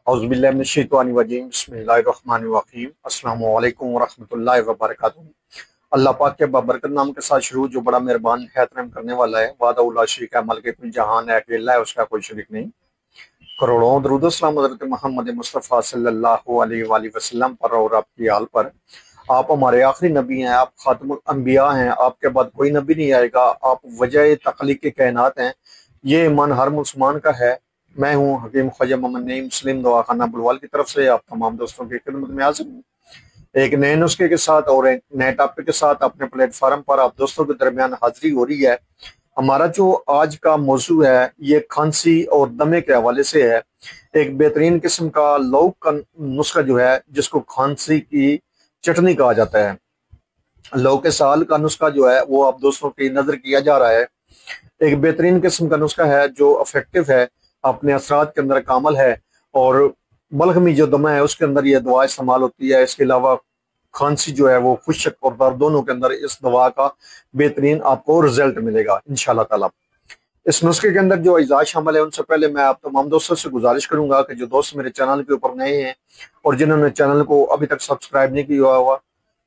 औज़ुबिल्लाहि बिस्मिल्लाहिर्रहमानिर्रहीम अस्सलामु अलैकुम वरहमतुल्लाहि वबरकातुहू। अल्लाह पाक के बाबरकत नाम के साथ शुरू जो बड़ा मेहरबान है रहम करने वाला है। वादा उल्ला शरीक है, मलिक कुल जहान है, अकेला है, उसका कोई शरीक नहीं। करोड़ों दरूद व सलाम हज़रत मोहम्मद मुस्तफ़ा सल्लल्लाहु अलैहि वसल्लम पर और आपकी आल पर। आप हमारे आखिरी नबी हैं, आप खातमुल अंबिया हैं, आपके बाद कोई नबी नहीं आएगा, आप वजह तख्लीक के कायनात हैं। ये ईमान हर मुसलमान का है। मैं हूँ हकीम ख्वाजा मोहम्मद नईम मुस्लिम दवाखाना बुलवाल की तरफ से आप तमाम दोस्तों की खिदमत में हाजिर हूँ, एक नए नुस्खे के साथ और एक नए टॉपिक के साथ अपने प्लेटफार्म पर आप दोस्तों के दरमियान हाजिरी हो रही है। हमारा जो आज का मौजू है ये खांसी और दमे के हवाले से है। एक बेहतरीन किस्म का लौक का नुस्खा जो है, जिसको खांसी की चटनी कहा जाता है। लौक के साल का नुस्खा जो है वो आप दोस्तों की नजर किया जा रहा है। एक बेहतरीन किस्म का नुस्खा है जो इफेक्टिव है, अपने असरात के अंदर कामल है, और बलगमी जो दमा है उसके अंदर ये दवा इस्तेमाल होती है। इसके अलावा खांसी जो है वो खुशक और दर्द दोनों के अंदर इस दवा का बेहतरीन आपको रिजल्ट मिलेगा इंशाल्लाह ताला। इस नुस्खे के अंदर जो अज़ा शामिल है, उनसे पहले मैं आप तमाम दोस्तों से गुजारिश करूंगा कि जो दोस्त मेरे चैनल के ऊपर नए हैं और जिन्होंने चैनल को अभी तक सब्सक्राइब नहीं किया हुआ,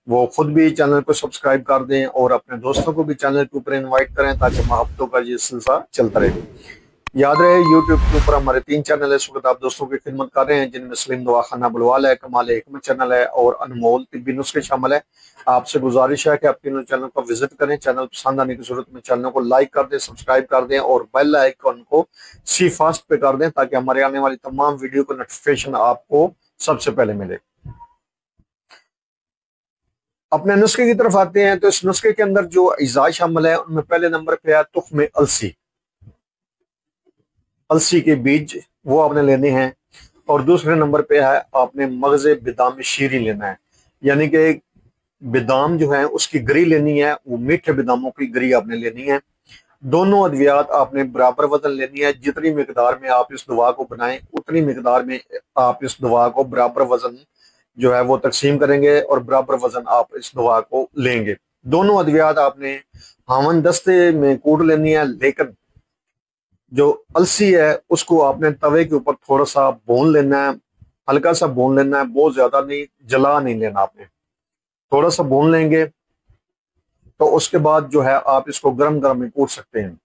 वो खुद भी चैनल को सब्सक्राइब कर दें और अपने दोस्तों को भी चैनल के ऊपर इनवाइट करें ताकि मोहब्बतों का ये सिलसिला चलता रहे। याद रहे यूट्यूब के ऊपर हमारे 3 चैनल है, इस वक्त आप दोस्तों की खिदमत कर रहे हैं, जिनमें मुस्लिम दवाखाना बुलवाल है, कमाल हिकमत चैनल है और अनमोल तिब्बी नुस्खे शामिल है। आपसे गुजारिश है कि आप तीनों चैनल को विजिट करें। चैनल पसंद आने की सूरत में चैनल को लाइक कर दें, सब्सक्राइब कर दें और बेल आइकन को सी फास्ट पे कर दें ताकि हमारे आने वाली तमाम वीडियो का नोटिफिकेशन आपको सबसे पहले मिले। अपने नुस्खे की तरफ आते हैं तो इस नुस्खे के अंदर जो अज़ा शामिल है उनमें पहले नंबर पे है तुख्म अलसी। अलसी के बीज वो आपने लेने हैं, और दूसरे नंबर पे है आपने मगज़े बिदाम शीरी लेना है, यानी कि बिदाम जो है उसकी गरी लेनी है, वो मीठे बिदामों की गरी आपने लेनी है। दोनों अद्वियात आपने बराबर वजन लेनी है। जितनी मिकदार में आप इस दवा को बनाएं उतनी मिकदार में आप इस दवा को बराबर वजन जो है वो तकसीम करेंगे और बराबर वजन आप इस दवा को लेंगे। दोनों अद्वियात आपने हावन दस्ते में कूट लेनी है, लेकिन जो अलसी है उसको आपने तवे के ऊपर थोड़ा सा भून लेना है, हल्का सा भून लेना है, बहुत ज्यादा नहीं, जला नहीं लेना। आपने थोड़ा सा भून लेंगे तो उसके बाद जो है आप इसको गरम गरम में कूट सकते हैं।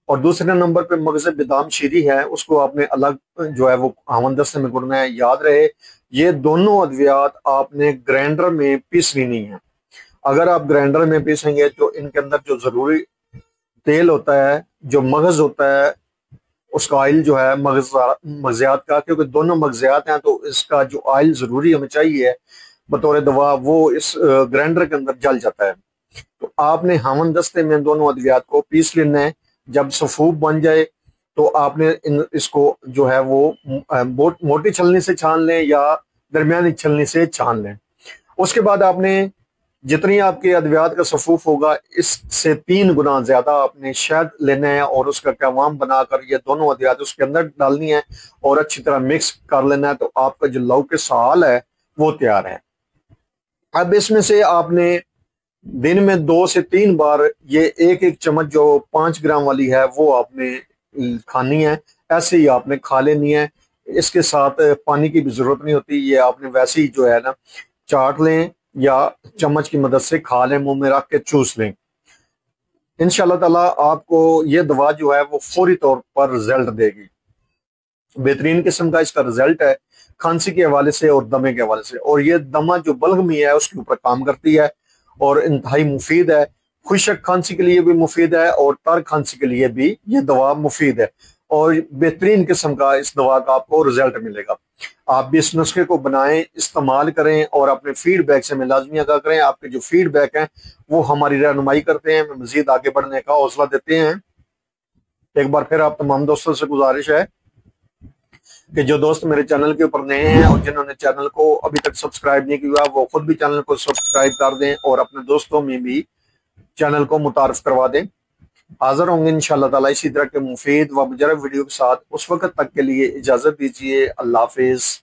और दूसरे नंबर पे मगज़े बिदाम शीरी है, उसको आपने अलग जो है वो हावन दस्ते में कूटना है। याद रहे ये दोनों अद्वियात आपने ग्राइंडर में पीसनी नहीं है। अगर आप ग्राइंडर में पीसेंगे तो इनके अंदर जो जरूरी तेल होता है, जो मगज होता है, उसका ऑयल जो है मगजियात का, क्योंकि दोनों मगजियात हैं तो इसका जो ऑयल जरूरी हमें चाहिए बतौर दवा वो इस ग्राइंडर के अंदर जल जाता है। तो आपने हावन दस्ते में दोनों अद्वियात को पीस लेना है। जब सफूफ बन जाए तो आपने इसको जो है वो मोटी छलनी से छान लें या दरमियानी छलनी से छान लें। उसके बाद आपने जितनी आपके अद्वियात का सफूफ होगा इससे 3 गुना ज्यादा आपने शहद लेना है और उसका क़वाम बनाकर ये दोनों अद्वियात उसके अंदर डालनी है और अच्छी तरह मिक्स कर लेना है। तो आपका जो लौक के साल है वो तैयार है। अब इसमें से आपने दिन में 2 से 3 बार ये एक चम्मच जो 5 ग्राम वाली है वो आपने खानी है। ऐसे ही आपने खा लेनी है, इसके साथ पानी की भी जरूरत नहीं होती। ये आपने वैसे ही जो है ना चाट लें या चम्मच की मदद से खा लें, मुंह में रख के चूस लें। इंशाल्लाह ताला आपको ये दवा जो है वो फौरी तौर पर रिजल्ट देगी। बेहतरीन किस्म का इसका रिजल्ट है खांसी के हवाले से और दमे के हवाले से। और ये दमा जो बलगमी है उसके ऊपर काम करती है और इंतहाई मुफीद है। खुशक खांसी के लिए भी मुफीद है और तर खांसी के लिए भी ये दवा मुफीद है और बेहतरीन किस्म का इस दवा का आपको रिजल्ट मिलेगा। आप भी इस नुस्खे को बनाएं, इस्तेमाल करें और अपने फीडबैक से हमें लाजमी आगाह करें। आपके जो फीडबैक हैं वो हमारी रहनुमाई करते हैं, हमें मजीद आगे बढ़ने का हौसला देते हैं। एक बार फिर आप तमाम दोस्तों से गुजारिश है कि जो दोस्त मेरे चैनल के ऊपर नए हैं और जिन्होंने चैनल को अभी तक सब्सक्राइब नहीं किया वो खुद भी चैनल को सब्सक्राइब कर दें और अपने दोस्तों में भी चैनल को मुतारफ करवा दें। हाजिर होंगे इंशाल्लाह ताला इसी तरह के मुफीद व मुजरब वीडियो के साथ। उस वक्त तक के लिए इजाजत दीजिए। अल्लाह हाफिज।